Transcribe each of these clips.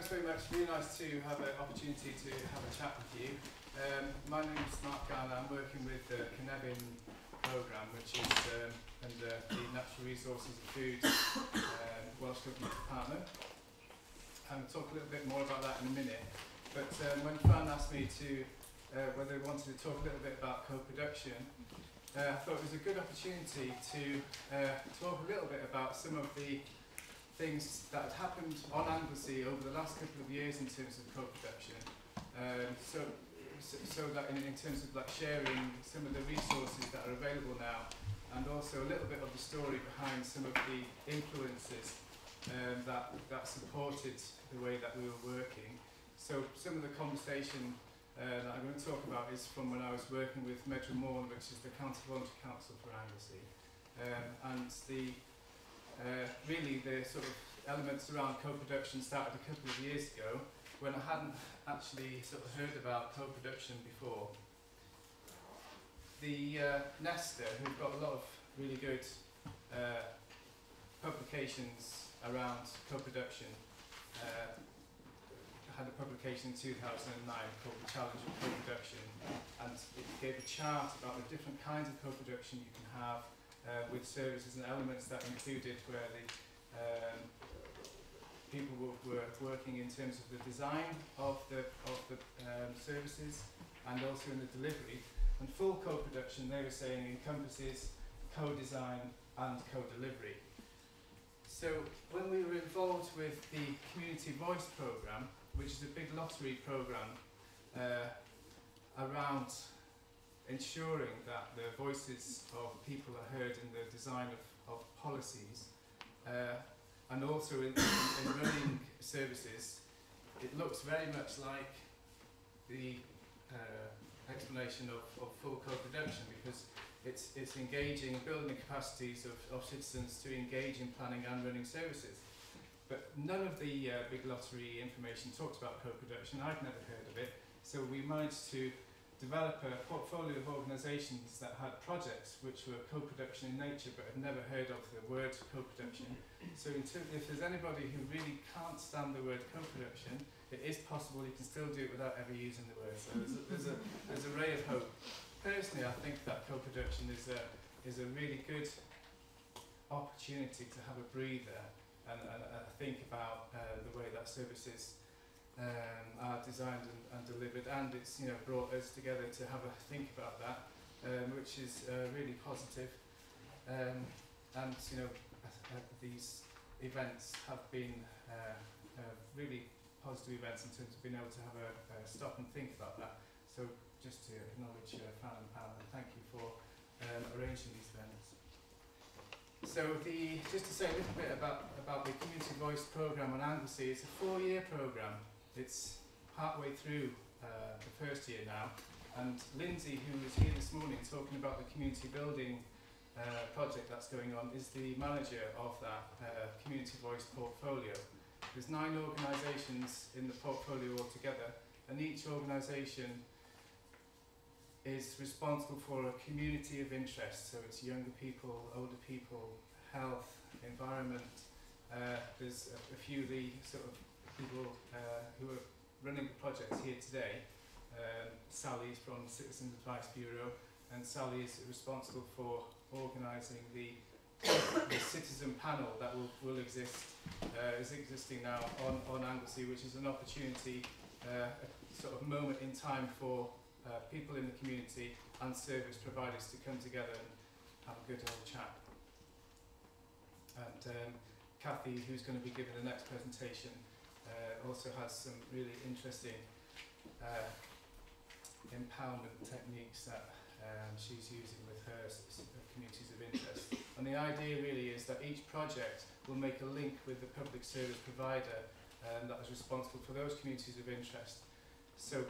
thanks very much. Really nice to have an opportunity to have a chat with you. My name is Gahan. I'm working with the Cynefin programme, which is under the Natural Resources and Food Welsh Government Department. I'll talk a little bit more about that in a minute. But when Fran asked me to whether I wanted to talk a little bit about co-production, I thought it was a good opportunity to talk a little bit about some of the things that had happened on Anglesey over the last couple of years in terms of co-production. So that in terms of like sharing some of the resources that are available now, and also a little bit of the story behind some of the influences that supported the way that we were working. So some of the conversation that I'm going to talk about is from when I was working with Medra Morn, which is the County Voluntary Council for Anglesey, and really the sort of elements around co-production started a couple of years ago when I hadn't actually sort of heard about co-production before. The Nesta, who've got a lot of really good publications around co-production, had a publication in 2009 called The Challenge of Co-Production, and it gave a chart about the different kinds of co-production you can have with services and elements that included where the people were working in terms of the design of the services and also in the delivery. And full co-production, they were saying, encompasses co-design and co-delivery. So when we were involved with the Community Voice programme, which is a big lottery programme around ensuring that the voices of people are heard in the design of policies, and also in running services, it looks very much like the explanation of full co-production, because it's engaging, building the capacities of citizens to engage in planning and running services. But none of the big lottery information talked about co-production. I'd never heard of it. So we managed to develop a portfolio of organisations that had projects which were co-production in nature but had never heard of the word co-production. So if there's anybody who really can't stand the word co-production, it is possible you can still do it without ever using the word. So there's a ray of hope. Personally, I think that co-production is a really good opportunity to have a breather and think about the way that services are designed and delivered, and it's brought us together to have a think about that, which is really positive. And these events have been really positive events in terms of being able to have a stop and think about that. So just to acknowledge Fran and Pam, and thank you for arranging these events. So just to say a little bit about the Community Voice programme on Anglesey, it's a 4-year programme. It's partway through the first year now, and Lindsay, who was here this morning talking about the community building project that's going on, is the manager of that Community Voice portfolio. There's 9 organisations in the portfolio altogether, and each organisation is responsible for a community of interest. So it's younger people, older people, health, environment. There's a few of the sort of people who are running the projects here today. Sally's from Citizens Advice Bureau, and Sally is responsible for organising the citizen panel that will exist, is existing now on Anglesey, which is an opportunity, a sort of moment in time for people in the community and service providers to come together and have a good old chat. And Kathy, who's going to be giving the next presentation, also has some really interesting empowerment techniques that she's using with her communities of interest. And the idea really is that each project will make a link with the public service provider that is responsible for those communities of interest. So,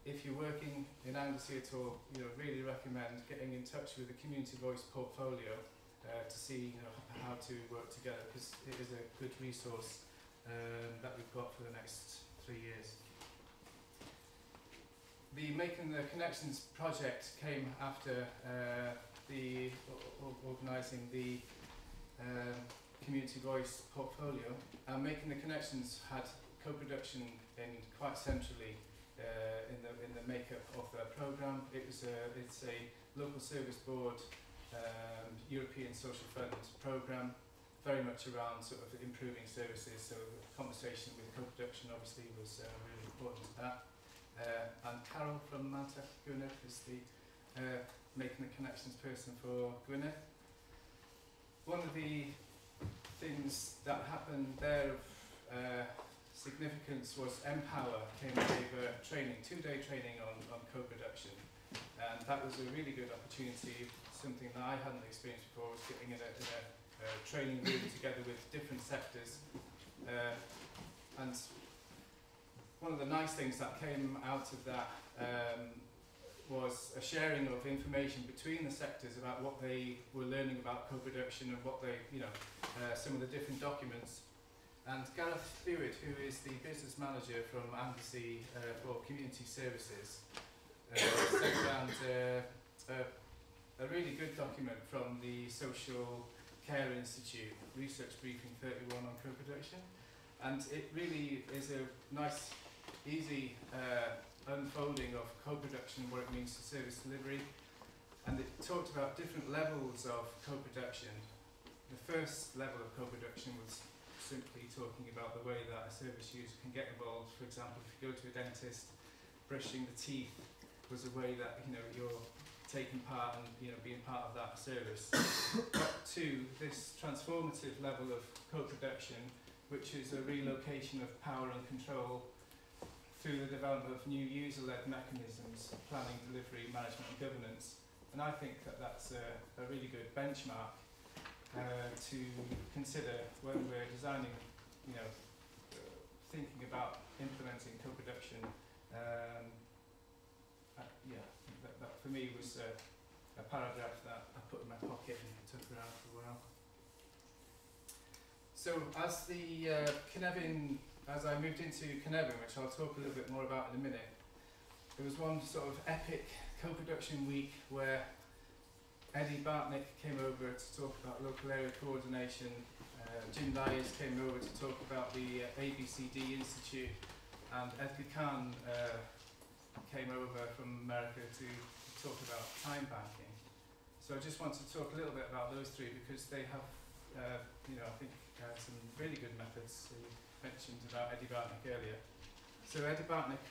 if you're working in Anglesey at all, really recommend getting in touch with the Community Voice portfolio to see how to work together, because it is a good resource that we've got for the next 3 years. The Making the Connections project came after organising the Community Voice portfolio. Making the Connections had co-production in quite centrally in the makeup of their programme. It's a local service board European Social Fund programme, very much around sort of improving services. So the conversation with co-production obviously was really important to that. And Carol from Manta Gwynedd is the making the connections person for Gwynedd. One of the things that happened there of significance was Empower came and gave a training, 2-day training on co-production, and that was a really good opportunity, something that I hadn't experienced before, was getting in a training room together with different sectors, and one of the nice things that came out of that was a sharing of information between the sectors about what they were learning about co-production and what they, some of the different documents. And Gareth Stewart, who is the business manager from Anglesey for Community Services, sent around a really good document from the Social Care Institute, Research Briefing 31 on co-production. And it really is a nice, easy unfolding of co-production, what it means to service delivery. And it talked about different levels of co-production. The first level of co-production was simply talking about the way that a service user can get involved. For example, if you go to a dentist, brushing the teeth was a way that you're taking part and being part of that service. Up to this transformative level of co-production, which is a relocation of power and control through the development of new user-led mechanisms, planning, delivery, management and governance. And I think that that's a really good benchmark to consider when we're designing, thinking about implementing co-production. That for me was a paragraph that I put in my pocket and took around for a while. So as I moved into Cynefin, which I'll talk a little bit more about in a minute, there was one sort of epic co-production week where Eddie Bartnick came over to talk about local area coordination, Jim Dyers came over to talk about the ABCD Institute, and Edgar Gahan came over from America to talk about time banking. So I just want to talk a little bit about those three because they have, I think, some really good methods. So you mentioned about Eddie Bartnick earlier. So Eddie Bartnick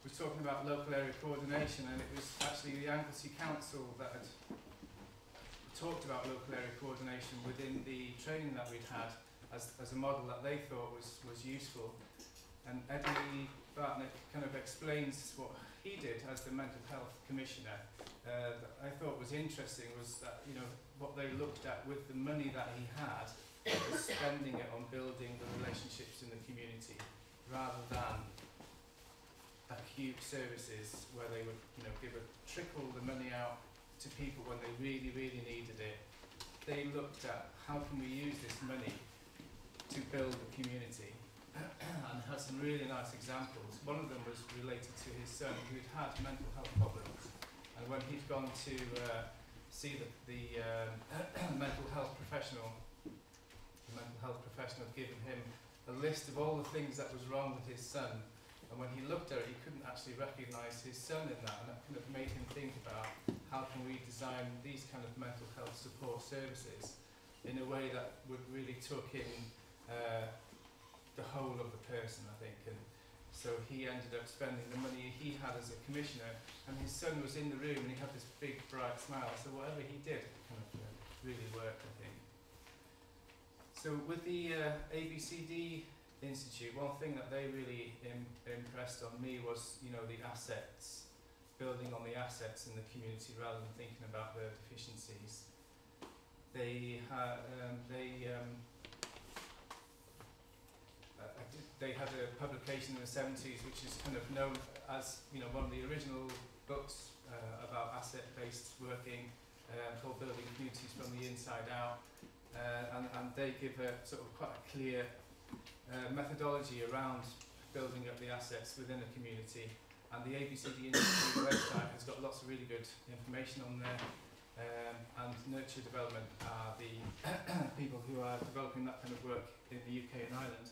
was talking about local area coordination, and it was actually the Anglesey Council that had talked about local area coordination within the training that we'd had as a model that they thought was useful. And Eddie Bartnick kind of explains what he did as the Mental Health Commissioner. That I thought was interesting was that what they looked at with the money that he had was spending it on building the relationships in the community rather than acute services where they would trickle the money out to people when they really, really needed it. They looked at how can we use this money to build the community and had some really nice examples. One of them was related to his son who'd had mental health problems, and when he'd gone to see the mental health professional had given him a list of all the things that was wrong with his son, and when he looked at it he couldn't actually recognise his son in that, and that kind of made him think about how can we design these kind of mental health support services in a way that would really took in the whole of the person, I think. And so he ended up spending the money he had as a commissioner, and his son was in the room and he had this big bright smile, so whatever he did kind of really worked, I think. So with the ABCD Institute, one thing that they really impressed on me was the assets, building on the assets in the community rather than thinking about the deficiencies. They had a publication in the 70s which is kind of known as one of the original books about asset-based working, called Building Communities from the Inside Out, and they give a sort of quite a clear methodology around building up the assets within a community, and the ABCD Institute website has got lots of really good information on there. And Nurture Development are the people who are developing that kind of work in the UK and Ireland.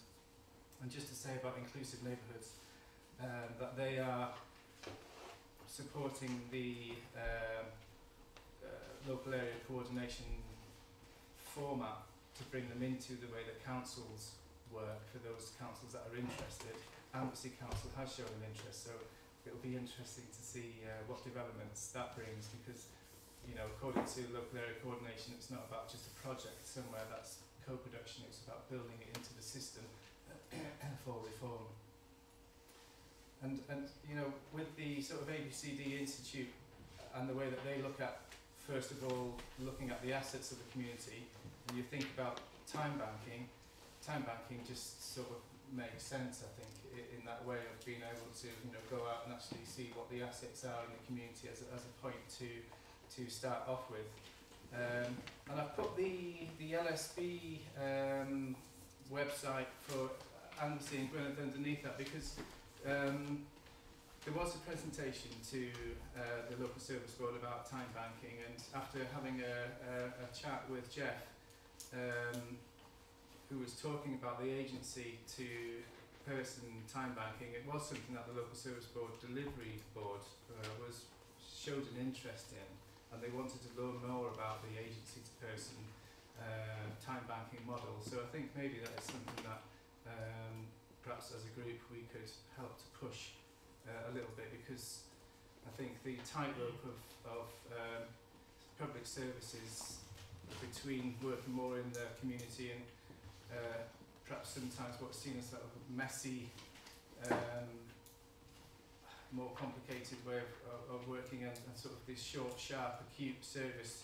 And just to say about inclusive neighbourhoods, that they are supporting the local area coordination format to bring them into the way that councils work for those councils that are interested. Amnesty Council has shown an interest, so it'll be interesting to see what developments that brings, because, you know, according to local area coordination, it's not about just a project somewhere that's co-production, it's about building it into the system for reform. And you know, with the sort of ABCD Institute and the way that they look at, first of all, looking at the assets of the community, and you think about time banking just sort of makes sense, I think, in that way of being able to, you know, go out and actually see what the assets are in the community as a point to start off with. And I've put the LSB website for Anglesey and Gwynedd underneath that, because there was a presentation to the local service board about time banking, and after having a chat with Jeff, who was talking about the agency to person time banking, it was something that the local service board delivery board showed an interest in, and they wanted to learn more about the agency to person time banking model. So I think maybe that is something that perhaps as a group we could help to push a little bit, because I think the tightrope of public services between working more in the community and perhaps sometimes what's seen as sort of messy, more complicated way of working, and sort of this short, sharp, acute service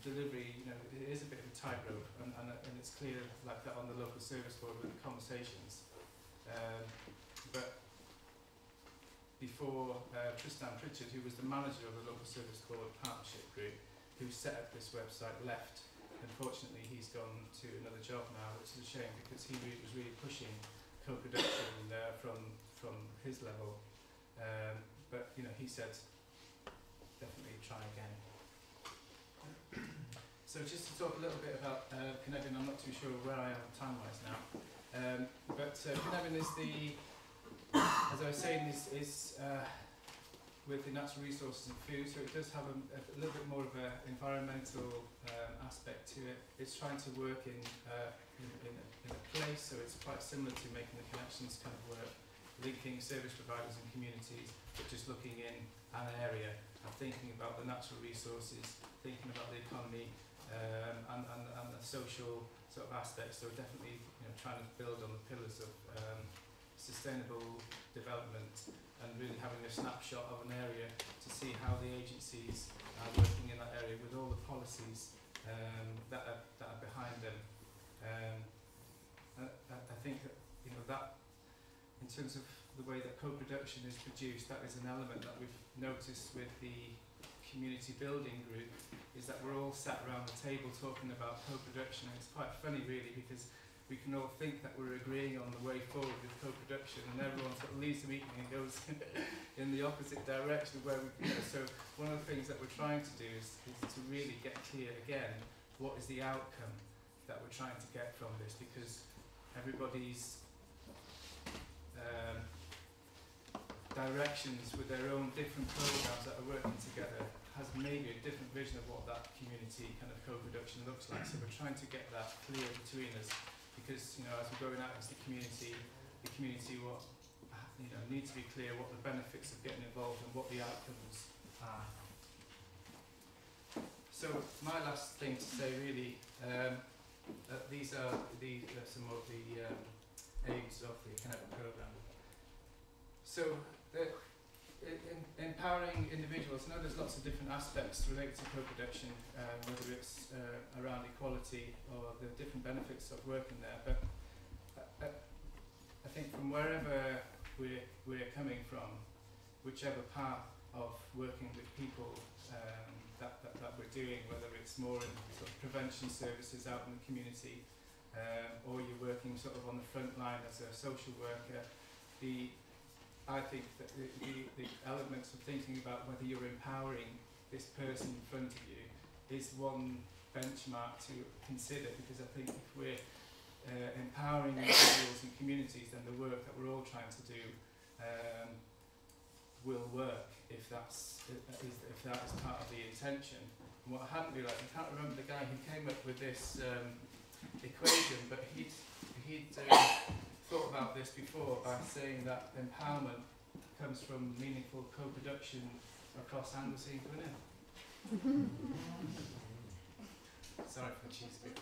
delivery, you know, it is a bit of a tightrope, and it's clear like that on the local service board with the conversations. But before Tristan Pritchard, who was the manager of the local service board partnership group, who set up this website, left. Unfortunately, he's gone to another job now, which is a shame, because he was really pushing co-production from his level. But you know, he said definitely try again. So just to talk a little bit about Cynefin, I'm not too sure where I am time-wise now, but Cynefin is the, as I was saying, is with the natural resources and food, so it does have a little bit more of an environmental aspect to it. It's trying to work in a place, so it's quite similar to making the connections kind of work, linking service providers and communities, but just looking in an area and thinking about the natural resources, thinking about the economy and the social sort of aspects. So definitely, you know, trying to build on the pillars of sustainable development, and really having a snapshot of an area to see how the agencies are working in that area with all the policies that are behind them. I think that, you know, that in terms of the way that co-production is produced, that is an element that we've noticed with the community building group, is that we're all sat around the table talking about co-production, and it's quite funny really, because we can all think that we're agreeing on the way forward with co-production, and everyone sort of leaves the meeting and goes in the opposite direction of where we, you know. So one of the things that we're trying to do is to really get clear again, what is the outcome that we're trying to get from this, because everybody's directions with their own different programs that are working together has maybe a different vision of what that community kind of co-production looks like. So we're trying to get that clear between us, because, you know, as we're going out into the community what, you know, needs to be clear what the benefits of getting involved and what the outcomes are. So my last thing to say really, these are some of the aims of the Connect programme. So empowering individuals. I know there's lots of different aspects related to co-production, whether it's around equality or the different benefits of working there, but I think from wherever we're coming from, whichever path of working with people that we're doing, whether it's more in sort of prevention services out in the community, or you're working sort of on the front line as a social worker, I think that the elements of thinking about whether you're empowering this person in front of you is one benchmark to consider, because I think if we're empowering individuals and communities, then the work that we're all trying to do will work if that is part of the intention. And what I hadn't realised, I can't remember the guy who came up with this equation, but he'd thought about this before by saying that empowerment comes from meaningful co-production across Anglesey and Gwynedd. Sorry for the cheese bit.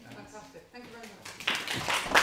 Fantastic. Thank you very much.